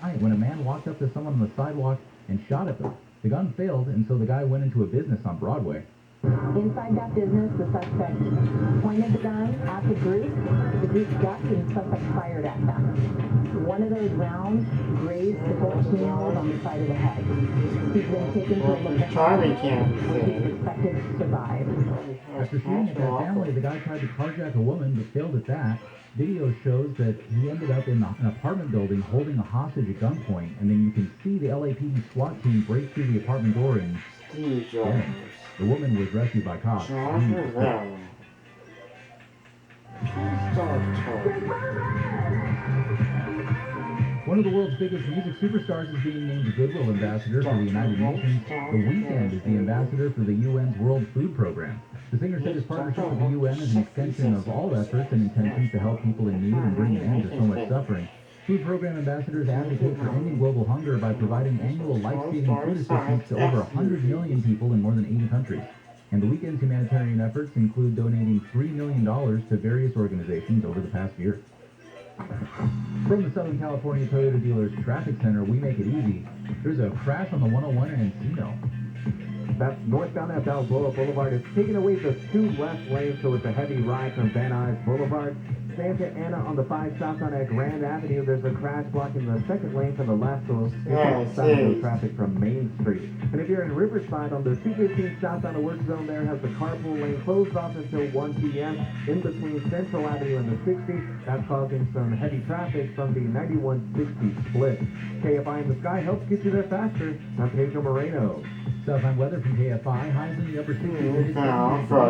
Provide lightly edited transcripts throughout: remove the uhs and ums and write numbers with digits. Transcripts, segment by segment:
night when a man walked up to someone on the sidewalk and shot at them. The gun failed, and so the guy went into a business on Broadway. Inside that business, the suspect pointed the gun at the group. The group ducked and the suspect fired at them. One of those rounds grazed the 14-year-old on the side of the head. He's been taken to a local hospital where he's expected to survive. After shooting at that family, the guy tried to carjack a woman but failed at that. Video shows that he ended up in an apartment building holding a hostage at gunpoint, and then you can see the LAPD SWAT team break through the apartment door and get him. The woman was rescued by cops. One of the world's biggest music superstars is being named the Goodwill Ambassador for the United Nations. The Weeknd is the ambassador for the UN's World Food Program. The singer said his partnership with the UN is an extension of all efforts and intentions to help people in need and bring an end to so much suffering. Food program ambassadors advocate for ending global hunger by providing annual life-saving food assistance to over 100 million people in more than 80 countries. And the Weeknd's humanitarian efforts include donating $3 million to various organizations over the past year. From the Southern California Toyota Dealers Traffic Center, we make it easy. There's a crash on the 101 in Encino. That's northbound at Balboa Boulevard. It's taking away the 2 left lanes, so it's a heavy ride from Van Nuys Boulevard. Santa Ana on the 5 southbound at Grand Avenue. There's a crash blocking the 2nd lane from the left, so it's southbound traffic from Main Street. And if you're in Riverside on the 215 southbound of work zone, there has the carpool lane closed off until 1 p.m. in between Central Avenue and the 60. That's causing some heavy traffic from the 9160 split. KFI in the Sky helps get you there faster. I'm Pedro Moreno. Southbound weather from KFI, highs in the upper 60s,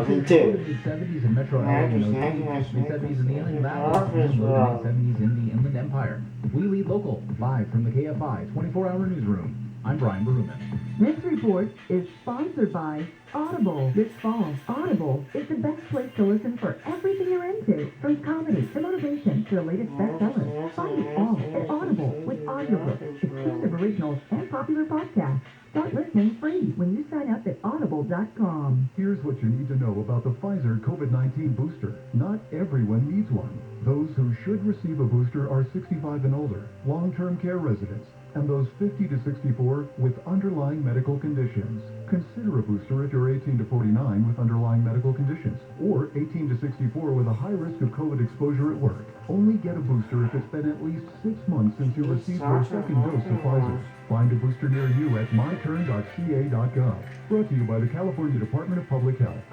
mid-70s in Metro LA and OC, mid-70s in the Inland Valley, and low to mid-70s in the Inland Empire. We lead local, live from the KFI 24-hour newsroom. I'm Brian Baruman. This report is sponsored by Audible. This fall, Audible is the best place to listen for everything you're into, from comedy to motivation to the latest bestsellers. Find it all at Audible with audiobooks, exclusive originals, and popular podcasts. Start listening free when you sign up at audible.com. Here's what you need to know about the Pfizer COVID-19 booster. Not everyone needs one. Those who should receive a booster are 65 and older, long-term care residents, and those 50 to 64 with underlying medical conditions. Consider a booster if you're 18 to 49 with underlying medical conditions, or 18 to 64 with a high risk of COVID exposure at work. Only get a booster if it's been at least 6 months since you received your second dose of Pfizer. Find a booster near you at myturn.ca.gov. Brought to you by the California Department of Public Health.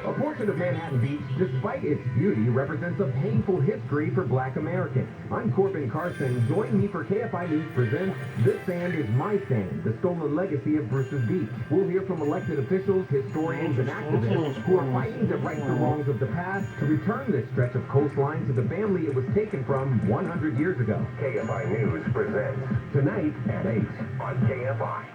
A portion of Manhattan Beach, despite its beauty, represents a painful history for Black Americans. I'm Corbin Carson. Join me for KFI News presents This Sand is My Sand, the stolen legacy of Bruce's Beach. We'll hear from elected officials, historians, and activists who are fighting to right the wrongs of the past to return this stretch of coastline to the family it was taken from 100 years ago. KFI News presents tonight at 8 on KFI.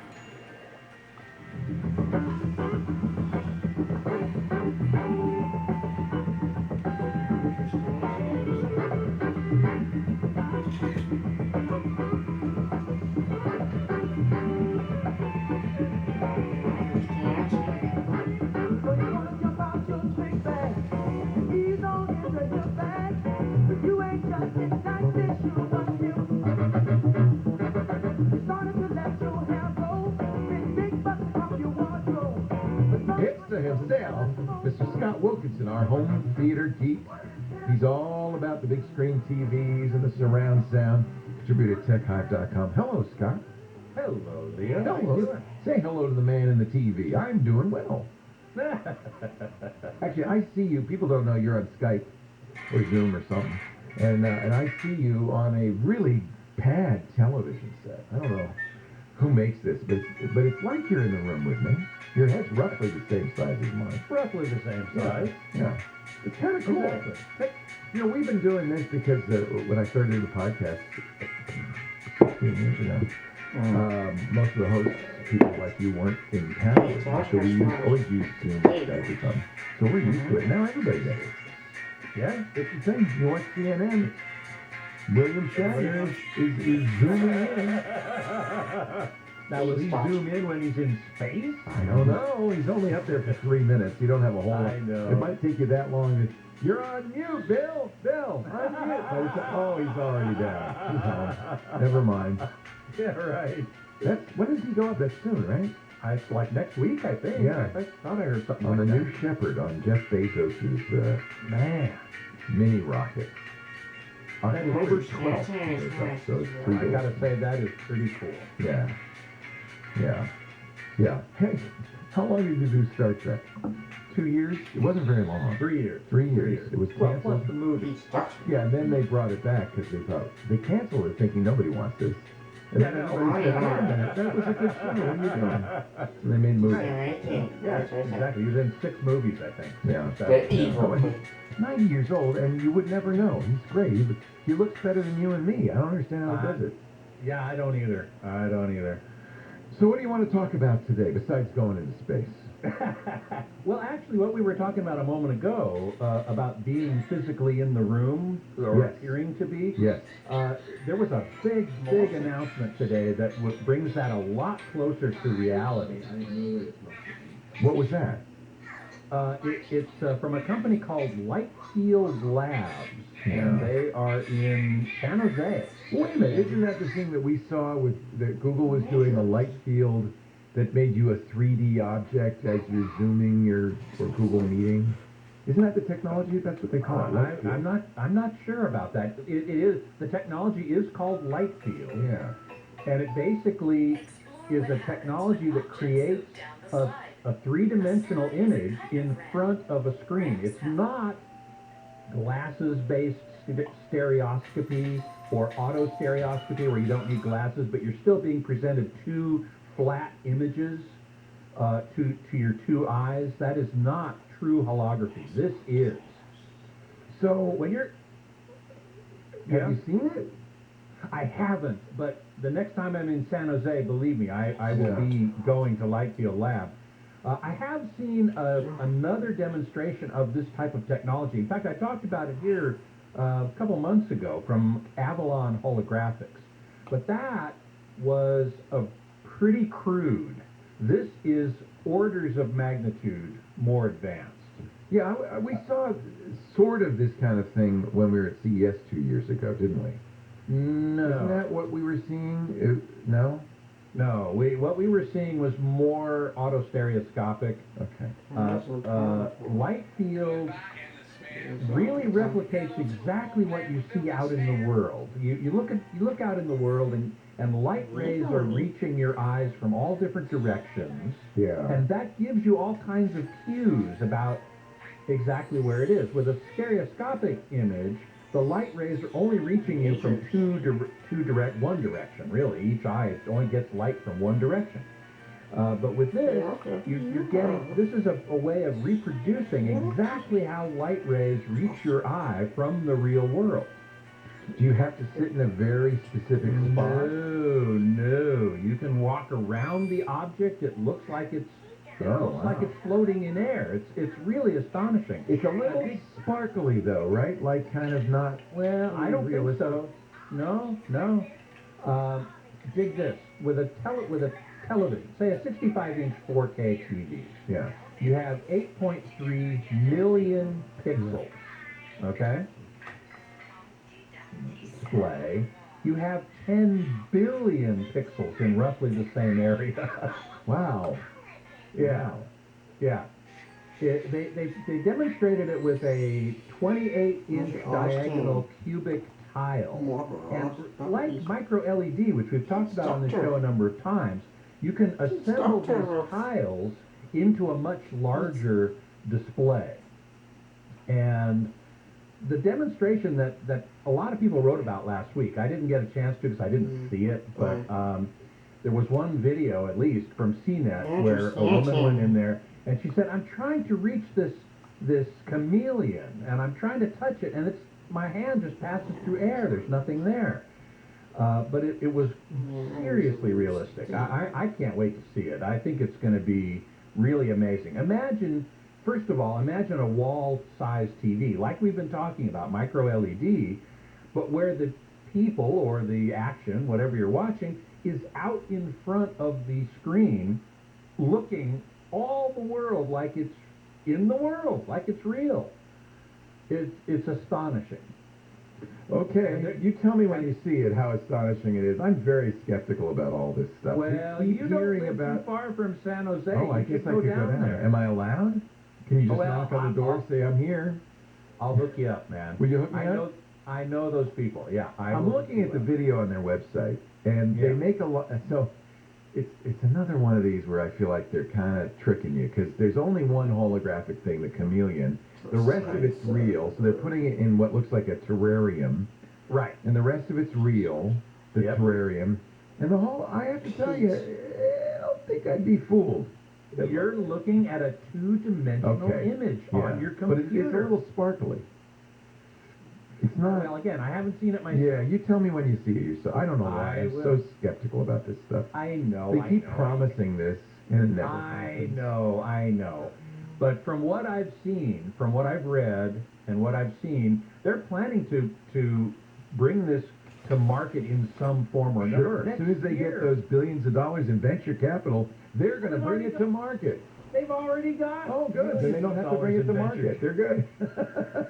Himself, Mr. Scott Wilkinson, our home theater geek. He's all about the big screen TVs and the surround sound. Contributor at TechHive.com. Hello, Scott. Hello, Leo. Hello. Say hello to the man in the TV. I'm doing well. Actually, I see you. People don't know you're on Skype or Zoom or something. And I see you on a really bad television set. I don't know who makes this, but it's like you're in the room with me. Your head's roughly the same size as mine. Roughly the same size. Yeah. It's kind of cool. Exactly. Hey, you know, we've been doing this because when I started the podcast 15 years ago, most of the hosts, people like you, weren't in town. So we always used Zoom Skype or something. So we're used to it. Now everybody does it. Yeah, it's the thing. You watch CNN. William Shatner is zooming in. Now, will he zoom in when he's in space? I don't know. He's only up there for 3 minutes. You don't have a whole... I know. It might take you that long You're on mute, Bill. Bill, unmute. I said, oh, he's already down. He's home. Never mind. Yeah, right. When does he go up? That's soon, right? It's like next week, I think. Yeah. I thought I heard something On like the that. New Shepard, on Jeff Bezos' Man. mini rocket. October 12th. So it's 3 I days. gotta say, that is pretty cool. Yeah. Yeah. Yeah. Hey, how long did you do Star Trek? 2 years? It wasn't very long. 3 years. 3 years. It was Well, canceled. plus the movie. Yeah, and then they brought it back because they thought they canceled it thinking nobody wants this. And then everybody said, wait a minute, that was a good show. What are you doing? So they made movies. Yeah, exactly. He was in 6 movies, I think. Yeah. The evil. 90 years old, and you would never know. He's great. He looks better than you and me. I don't understand how he does it. Yeah, I don't either. So what do you want to talk about today, besides going into space? Well, actually, what we were talking about a moment ago, about being physically in the room, or Yes. appearing to be, Yes. there was a big announcement today that brings that a lot closer to reality. What was that? It's from a company called Lightfield Labs, and Yeah. they are in San Jose. Wait a minute, isn't that the thing that we saw that Google was doing a light field that made you a 3D object as you're zooming or Google Meeting? Isn't that the technology? That's what they call it. Light field. I'm not sure about that. It is, the technology is called Lightfield, Yeah. and it basically is a technology that creates a three-dimensional image in front of a screen. It's not glasses-based stereoscopy or auto stereoscopy where you don't need glasses, but you're still being presented two flat images to your two eyes. That is not true holography. This is. So when you're... Have you seen it? I haven't, but the next time I'm in San Jose, believe me, I will be going to Lightfield Lab. I have seen another demonstration of this type of technology. In fact, I talked about it here a couple months ago from Avalon Holographics. But that was pretty crude. This is orders of magnitude more advanced. Yeah, we saw sort of this kind of thing when we were at CES 2 years ago, didn't we? No. Isn't that what we were seeing? No? No, what we were seeing was more autostereoscopic. Okay. Light field really replicates exactly what you see out in the world. You look out in the world and light rays are reaching your eyes from all different directions. Yeah. And that gives you all kinds of cues about exactly where it is. With a stereoscopic image, the light rays are only reaching you from one direction, really. Each eye only gets light from one direction. But with this, you're getting, this is a way of reproducing exactly how light rays reach your eye from the real world. Do you have to sit in a very specific spot? No. You can walk around the object. It looks like it's floating in air. It's really astonishing. It's a little sparkly though, right? Like kind of not. Well, I don't think so. No. Dig this with a television, say a 65-inch 4K TV. Yeah. You have 8.3 million pixels. Okay. Display. You have 10 billion pixels in roughly the same area. Wow. Yeah. They demonstrated it with a 28-inch diagonal cubic tile. And like micro LED, which we've talked about on the show a number of times, you can assemble these tiles into a much larger display. And the demonstration that a lot of people wrote about last week, I didn't get a chance to because I didn't see it, but there was one video, at least, from CNET where a woman went in there and she said, I'm trying to reach this chameleon and I'm trying to touch it and my hand just passes through air. There's nothing there. But it was seriously realistic. I can't wait to see it. I think it's going to be really amazing. First of all, imagine a wall-sized TV, like we've been talking about, micro LED, but where the people or the action, whatever you're watching, is out in front of the screen, looking all the world like it's in the world, like it's real. It's astonishing. Okay, you tell me when you see it how astonishing it is. I'm very skeptical about all this stuff. Well, we keep you don't hearing live about. too far from San Jose. Oh, I You guess should I go could go down there. Am I allowed? Can you just Well, knock on the door, say I'm here? I'll hook you up, man. Will you hook me up? I know those people. Yeah, I'm looking at the video on their website, and they make a lot. So it's another one of these where I feel like they're kind of tricking you because there's only one holographic thing, the chameleon. The rest of it's real, so they're putting it in what looks like a terrarium. Right. And the rest of it's real, the terrarium. And the whole, I have to tell you, I don't think I'd be fooled. You're looking at a two-dimensional image on your computer. But it's a little sparkly. It's not. Well, again, I haven't seen it myself. Yeah, you tell me when you see it yourself. I don't know why I'm so skeptical about this stuff. I know. They keep promising this, and it never I happens. know. But from what I've seen, from what I've read, and what I've seen, they're planning to bring this to market in some form or another. Sure. As soon as they get those billions of dollars in venture capital, they're going to bring it to market. They've already got. Oh, good. Then they don't have to bring it to market. They're good.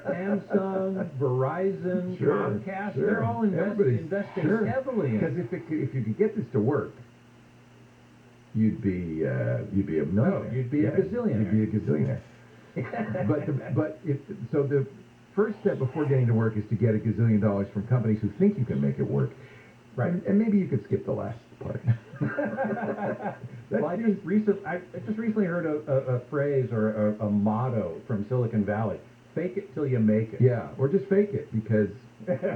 Samsung, Verizon, Comcast, they're all investing heavily in it. Because if you could get this to work, you'd be a millionaire. No, you'd be a gazillionaire. You'd be a gazillionaire. So the first step before getting to work is to get $1 gazillion from companies who think you can make it work. Right. And maybe you could skip the last part. Well, I just recently heard a phrase or a motto from Silicon Valley: "Fake it till you make it." Yeah, or just fake it because.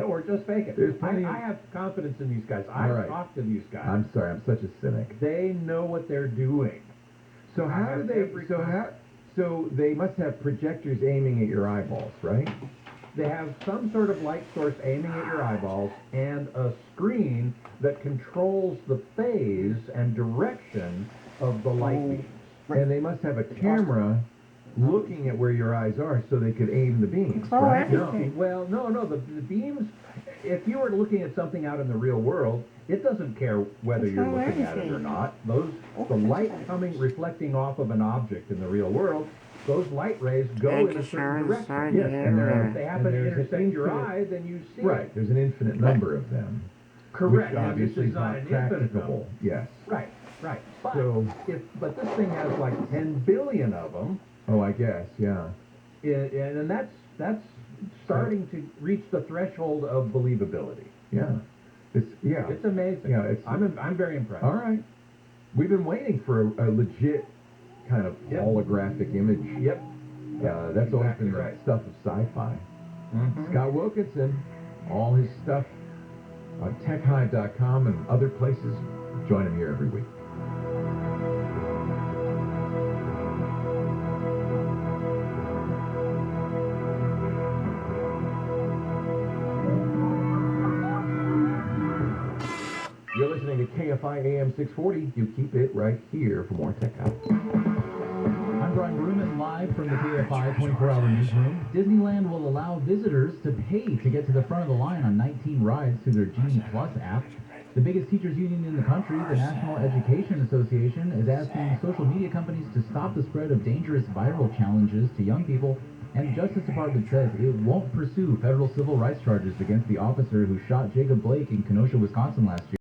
Or just fake it. There's plenty I have confidence in these guys. I've talked to these guys. I'm sorry, I'm such a cynic. They know what they're doing. So how do they? So they must have projectors aiming at your eyeballs, right? They have some sort of light source aiming at your eyeballs and a screen that controls the phase and direction of the light beams. And they must have a camera looking at where your eyes are so they could aim the beams, right? No. The beams, if you were looking at something out in the real world, it doesn't care whether you're looking at it or not. The light reflecting off of an object in the real world, those light rays go in a certain direction. Yes, and if they happen to intersect your eye, then you see it. There's an infinite number of them. Correct. Which obviously is not not practicable. Yes. Right. But, So, but this thing has like 10 billion of them. Oh, I guess, yeah. And that's starting to reach the threshold of believability. Yeah. It's amazing. Yeah, I'm very impressed. All right. We've been waiting for a legit kind of holographic image. Yep. That's always been the stuff of sci-fi. Mm-hmm. Scott Wilkinson, all his stuff on techhive.com and other places. Join him here every week. You're listening to KFI AM 640. You keep it right here for more Tech House. I'm Brian Bruman, live from the KFI 24-hour newsroom. Disneyland will allow visitors to pay to get to the front of the line on 19 rides through their Genie Plus app. The biggest teachers union in the country, the National Education Association, is asking social media companies to stop the spread of dangerous viral challenges to young people, and the Justice Department says it won't pursue federal civil rights charges against the officer who shot Jacob Blake in Kenosha, Wisconsin last year.